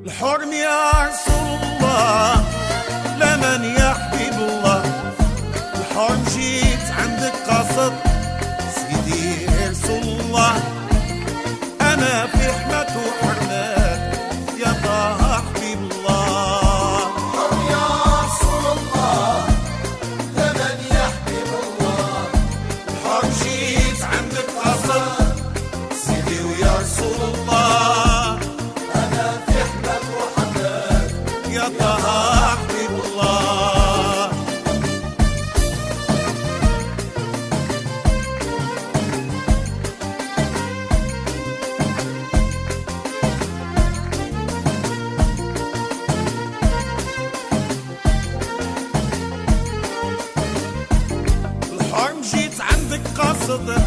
الحرم يا رسول الله، لمن يا حبيب الله. الحرم جيت عندك قصد سيدي رسول الله، أنا في حماة وحرمات يا طه حبيب الله. الحرم يا رسول الله، لمن يا حبيب الله. الحرم جيت عندك قصد سيدي ويا رسول الله، أنا في حماة وحماة يا طه حبيب الله. الحرم جيت عندك قصد